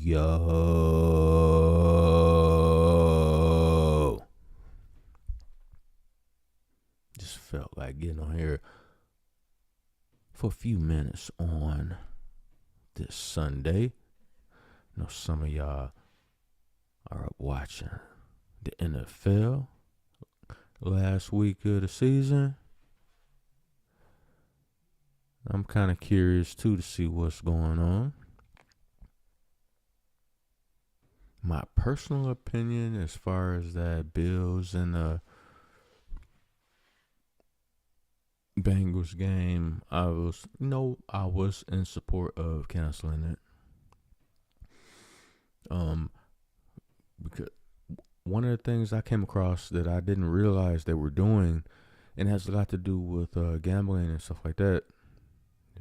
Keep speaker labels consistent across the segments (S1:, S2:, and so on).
S1: Yo, just felt like getting on here for a few minutes on this Sunday. I know some of y'all are up watching the NFL last week of the season. I'm kind of curious too to see what's going on. My personal opinion as far as that Bills and the Bengals game, I was in support of canceling it. Because one of the things I came across that I didn't realize they were doing, and it has a lot to do with gambling and stuff like that.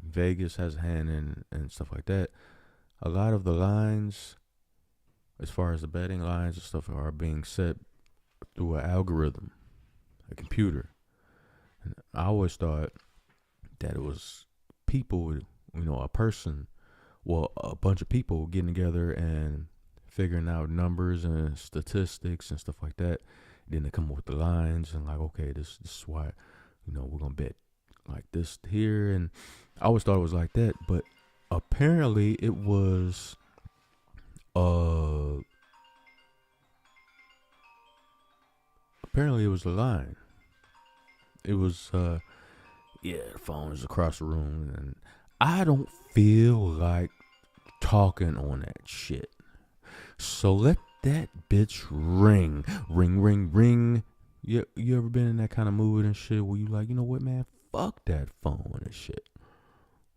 S1: Vegas has a hand in and stuff like that. A lot of the lines, as far as the betting lines and stuff, are being set through an algorithm, a computer. And I always thought that it was people, a person, a bunch of people getting together and figuring out numbers and statistics and stuff like that. Then they come up with the lines and like, okay, this is why, we're gonna bet like this here. And I always thought it was like that, but apparently it was a line. It was the phone is across the room, and I don't feel like talking on that shit. So let that bitch ring. Ring, ring, ring. You ever been in that kind of mood and shit where you like, you know what, man? Fuck that phone and shit.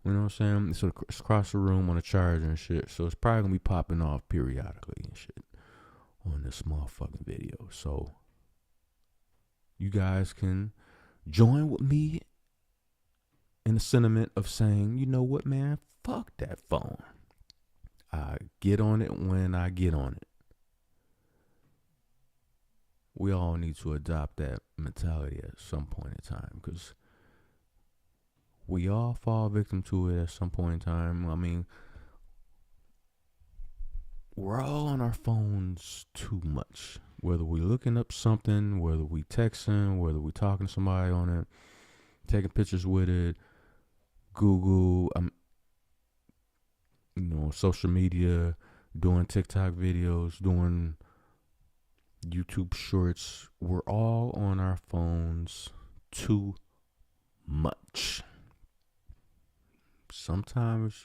S1: You know what I'm saying? So it's across the room on a charger and shit. So it's probably going to be popping off periodically and shit on this motherfucking video. So you guys can join with me in the sentiment of saying, you know what, man? Fuck that phone. I get on it when I get on it. We all need to adopt that mentality at some point in time, because we all fall victim to it at some point in time. I mean, we're all on our phones too much. Whether we're looking up something, whether we texting, whether we talking to somebody on it, taking pictures with it, Google, social media, doing TikTok videos, doing YouTube shorts. We're all on our phones too much. Sometimes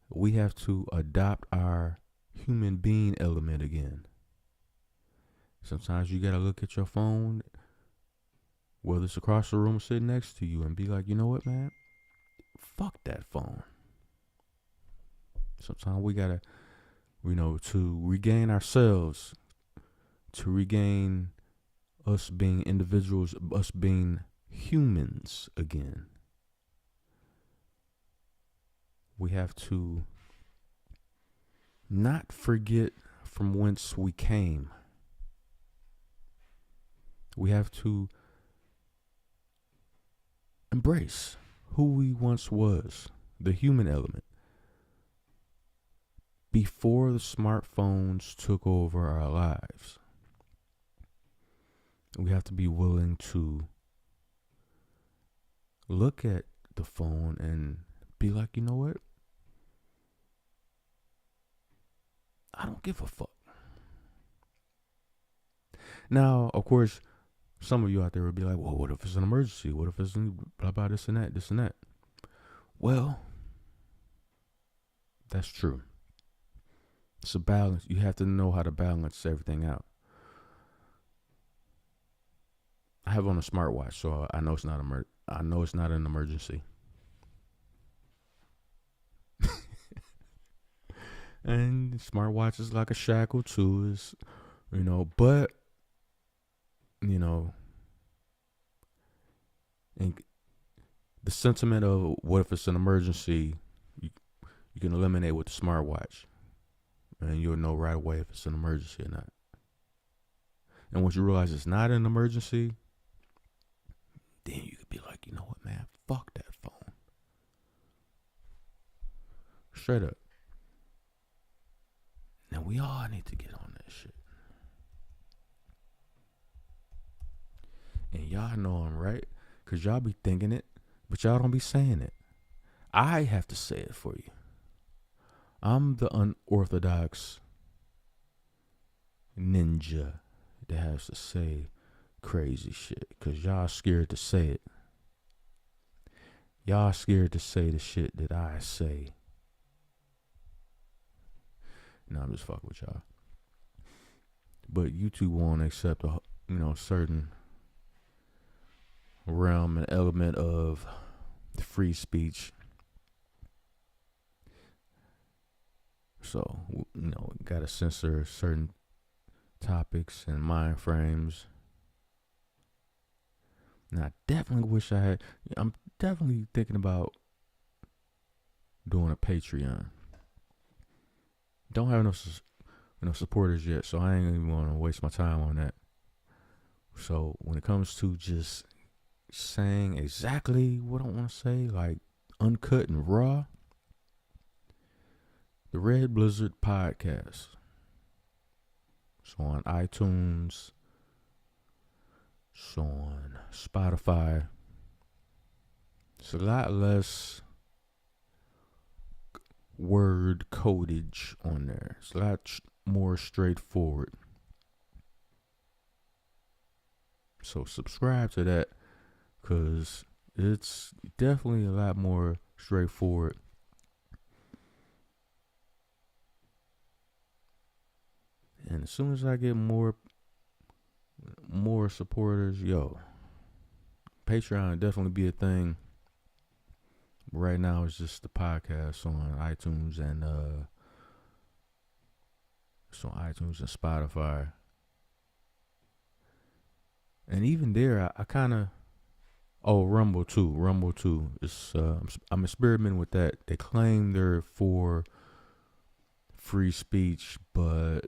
S1: we have to adopt our human being element again. Sometimes you gotta look at your phone, whether it's across the room or sitting next to you, and be like, you know what, man? Fuck that phone. Sometimes we gotta, to regain ourselves, to regain us being individuals, us being humans again. We have to not forget from whence we came. We have to embrace who we once was, the human element, before the smartphones took over our lives. We have to be willing to look at the phone and be like, you know what? I don't give a fuck. Now, of course, some of you out there would be like, well, what if it's an emergency? What if it's blah, blah, this and that? Well, that's true. It's a balance. You have to know how to balance everything out. I have on a smartwatch, so I know it's not an emergency. And smartwatch is like a shackle too, but and the sentiment of what if it's an emergency, you can eliminate with the smartwatch, and you'll know right away if it's an emergency or not. And once you realize it's not an emergency, then you could be like, you know what, man, fuck that phone. Straight up. we all need to get on that shit. And y'all know I'm right, because y'all be thinking it, but y'all don't be saying it. I have to say it for you. I'm the unorthodox ninja that has to say crazy shit, because y'all scared to say it. Y'all scared to say the shit that I say. No, I'm just fucking with y'all. But YouTube won't accept a certain realm and element of free speech. So, gotta censor certain topics and mind frames. And I definitely wish I'm definitely thinking about doing a Patreon. Don't have enough supporters yet, so I ain't even want to waste my time on that. So when it comes to just saying exactly what I want to say, like uncut and raw, the Red Blizzard podcast. So on iTunes, so on Spotify. It's a lot less word codage on there. It's a lot more straightforward. So subscribe to that, because it's definitely a lot more straightforward. And as soon as I get more supporters, Patreon will definitely be a thing. Right now it's just the podcast on iTunes and Spotify. And even there, I kind of Rumble too. It's I'm experimenting with that. They claim they're for free speech, but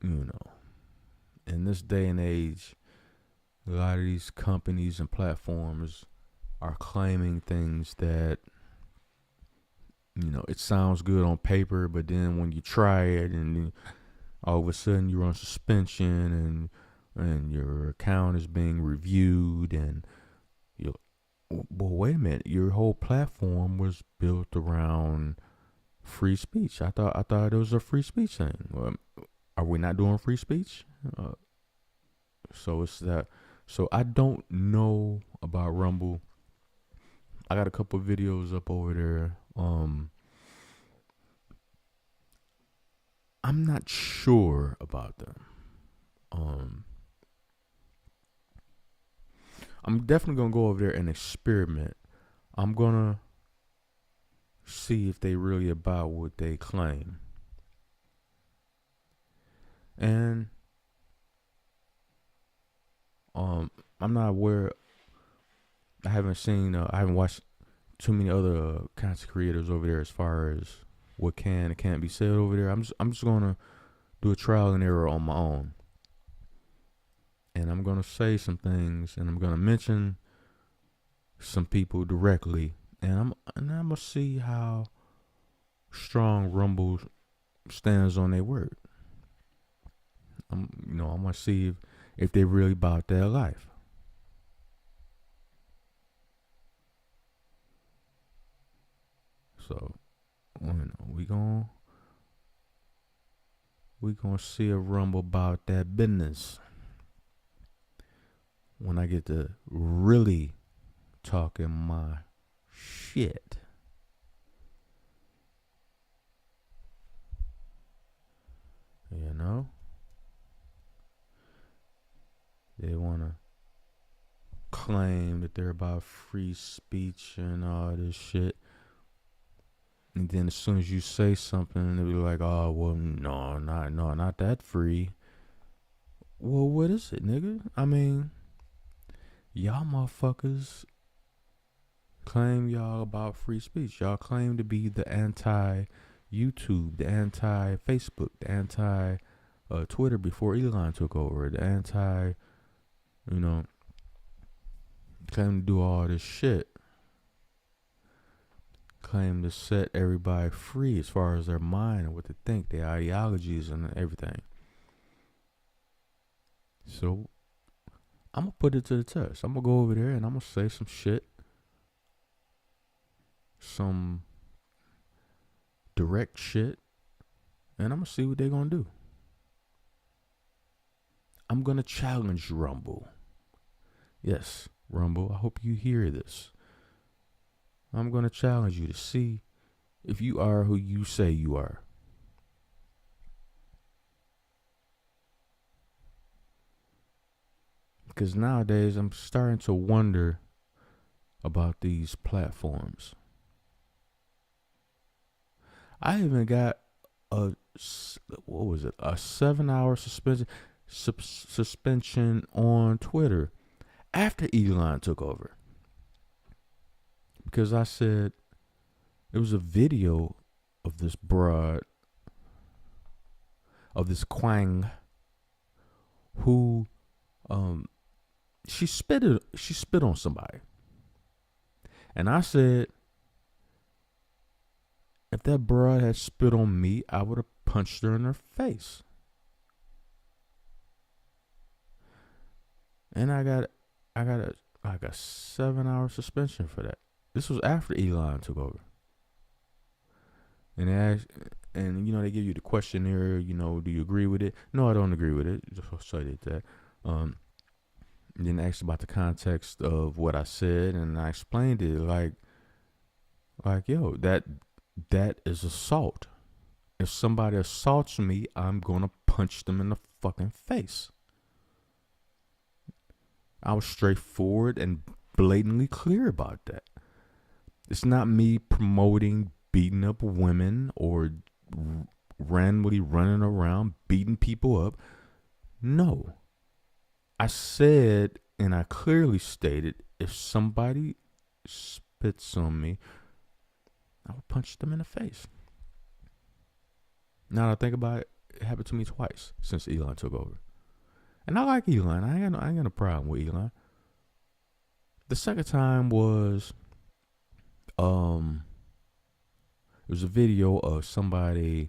S1: in this day and age, a lot of these companies and platforms are claiming things that, it sounds good on paper, but then when you try it, and all of a sudden you're on suspension, and your account is being reviewed, and wait a minute, your whole platform was built around free speech. I thought it was a free speech thing. Are we not doing free speech? So it's that. So I don't know about Rumble. I got a couple videos up over there. I'm not sure about them. I'm definitely gonna go over there and experiment. I'm gonna see if they really about what they claim. And I'm not aware. I haven't watched too many other kinds of creators over there as far as what can and can't be said over there. I'm just gonna do a trial and error on my own, and I'm gonna say some things, and I'm gonna mention some people directly, and I'm gonna see how strong Rumble stands on their word. I'm gonna see if they really about their life. So, we gonna see a Rumble about that business when I get to really talking my shit. They wanna claim that they're about free speech and all this shit. And then as soon as you say something, they'll be like, "Oh, well, no, not that free." Well, what is it, nigga? I mean, y'all motherfuckers claim y'all about free speech. Y'all claim to be the anti-YouTube, the anti-Facebook, the anti-Twitter before Elon took over, the anti, claim to do all this shit. claim to set everybody free as far as their mind and what they think, their ideologies and everything. So I'm gonna put it to the test. I'm gonna go over there and I'm gonna say some shit, some direct shit, and I'm gonna see what they're gonna do. I'm gonna challenge Rumble. Yes, Rumble, I hope you hear this. I'm gonna challenge you to see if you are who you say you are. Because nowadays I'm starting to wonder about these platforms. I even got a 7-hour suspension on Twitter after Elon took over, because I said it was a video of this broad, of this Quang, who she spit on somebody, and I said, if that broad had spit on me, I would have punched her in her face. And I got a 7-hour suspension for that. This was after Elon took over. And they give you the questionnaire, do you agree with it? No, I don't agree with it. So I did that. Then asked about the context of what I said, and I explained it like yo, that is assault. If somebody assaults me, I'm gonna punch them in the fucking face. I was straightforward and blatantly clear about that. It's not me promoting beating up women or randomly running around beating people up. No. I said, and I clearly stated, if somebody spits on me, I will punch them in the face. Now that I think about it, it happened to me twice since Elon took over. And I like Elon. I ain't got no problem with Elon. The second time was, it was a video of somebody,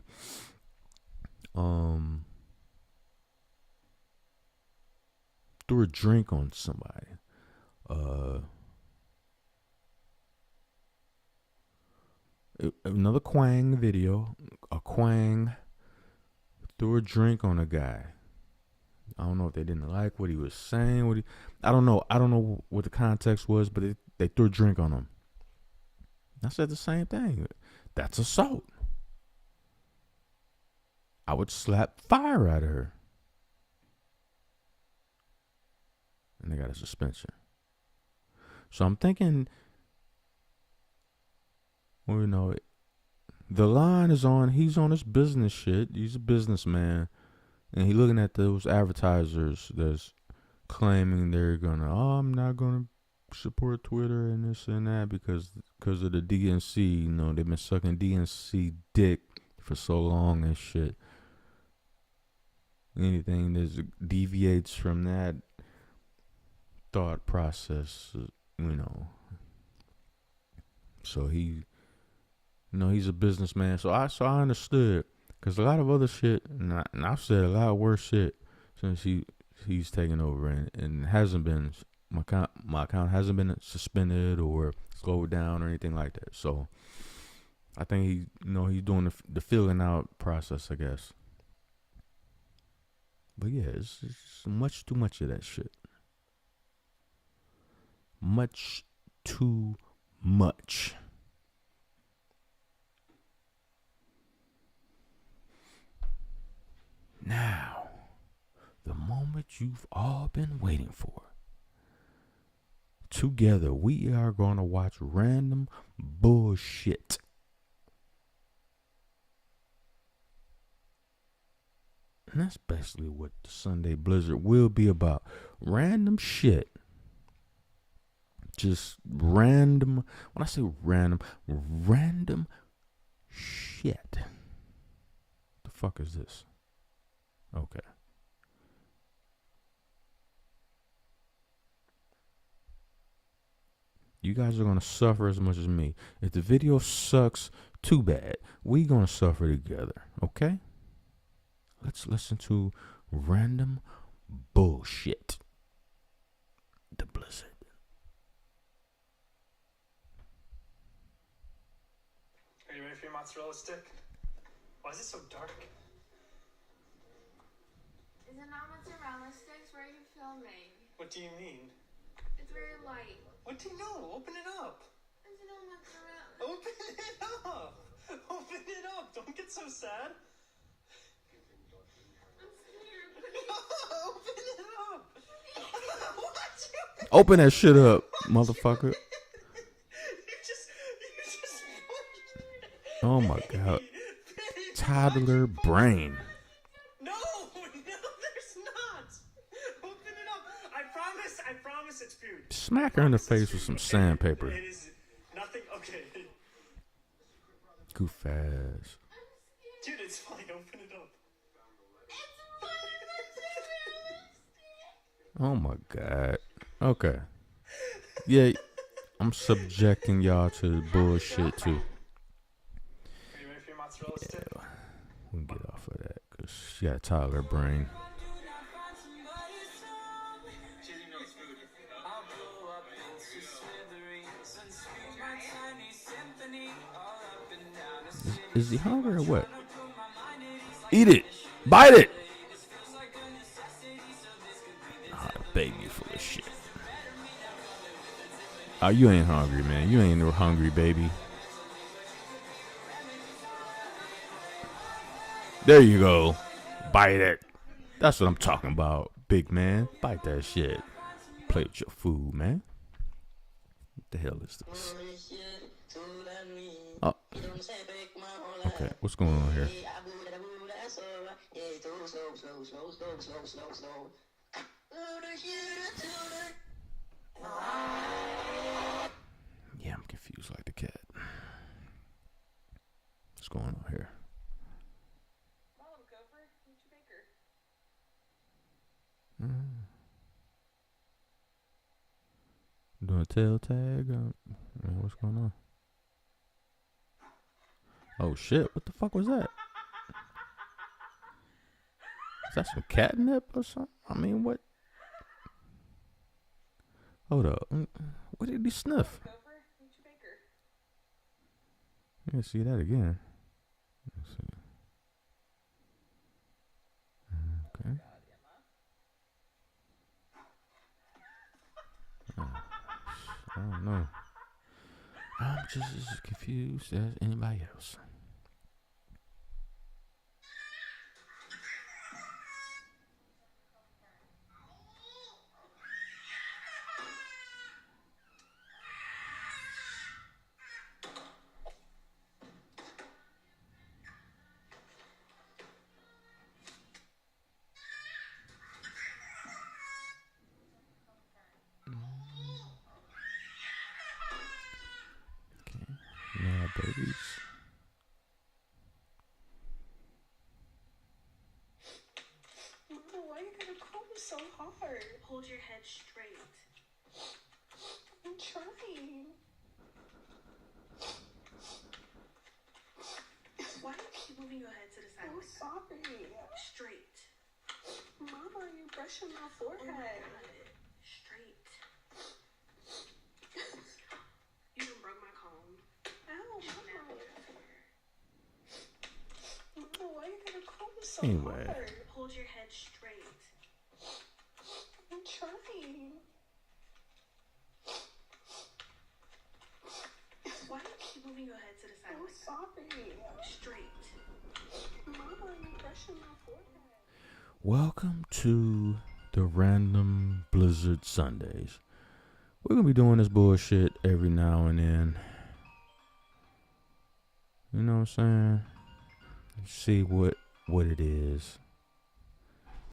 S1: threw a drink on somebody. Another Quang video. A Quang threw a drink on a guy. I don't know if they didn't like what he was saying. I don't know. I don't know what the context was, but they threw a drink on him. I said the same thing. That's assault. I would slap fire out of her. And they got a suspension. So I'm thinking, the line is on. He's on his business shit. He's a businessman. And he looking at those advertisers that's claiming they're I'm not gonna support Twitter and this and that because of the DNC. They've been sucking DNC dick for so long and shit. Anything that deviates from that thought process, So he, he's a businessman. So I understood. Because a lot of other shit, and I've said a lot of worse shit since he's taken over, and hasn't been, my account hasn't been suspended or slowed down or anything like that. So I think he's doing the filling out process, I guess. But yeah, it's much too much of that shit. Much too much. Now, the moment you've all been waiting for. Together, we are going to watch random bullshit. And that's basically what the Sunday Blizzard will be about. Random shit. Just random. When I say random shit. The fuck is this? Okay. You guys are gonna suffer as much as me. If the video sucks, too bad. We gonna suffer together, okay? Let's listen to random bullshit. The Blizzard.
S2: Are you ready for your mozzarella stick? Why is it so dark?
S3: Is it not mozzarella sticks? Where are you filming?
S2: What do you mean?
S3: It's very light.
S2: What do you know? Open it up.
S3: Is it not mozzarella?
S2: Open it up. Open it up. Don't get so sad.
S3: I'm scared.
S2: Open it up. What?
S1: Open that shit up, motherfucker.
S2: You just.
S1: Oh my god. Toddler brain.
S2: No, there's not. Open it up. I promise it's food.
S1: Smack her in the face with some sandpaper.
S2: It is nothing. Okay.
S1: Goof ass.
S2: Dude, it's fine. Open it up.
S1: Oh my god. Okay. Yeah, I'm subjecting y'all to bullshit too.
S2: Are you ready for your mozzarella stick?
S1: We can get off of that because she got a toddler brain. Is he hungry or what? Eat it! Bite it! Ah, baby full of shit. Oh, you ain't hungry, man. You ain't no hungry, baby. There you go. Bite it. That's what I'm talking about, big man. Bite that shit. Play with your food, man. What the hell is this? Oh. Okay, what's going on here? Yeah, I'm confused like the cat. What's going on here? Doing a tail tag? What's going on? Oh shit, what the fuck was that? Is that some catnip or something? I mean, what? Hold up. What did he sniff? You can see that again. Let's see. Okay. I don't know. I'm just as confused as anybody else. Now, babies.
S3: Mama, why you gotta comb so hard? Hold your head straight. I'm trying. Why do you keep moving your head to the side? I'm sorry. Straight. Mama, you brushing my forehead. Straight. You done broke my comb. Ow, Mama. Mama, why you gotta comb so
S1: Anyway.
S3: hard? Hold your head straight. I'm trying. Why do you keep moving your head to the side? I'm sorry. Straight. Mama, you brushing my forehead.
S1: Welcome to the Random Blizzard Sundays. We're gonna be doing this bullshit every now and then. You know what I'm saying? See what it is.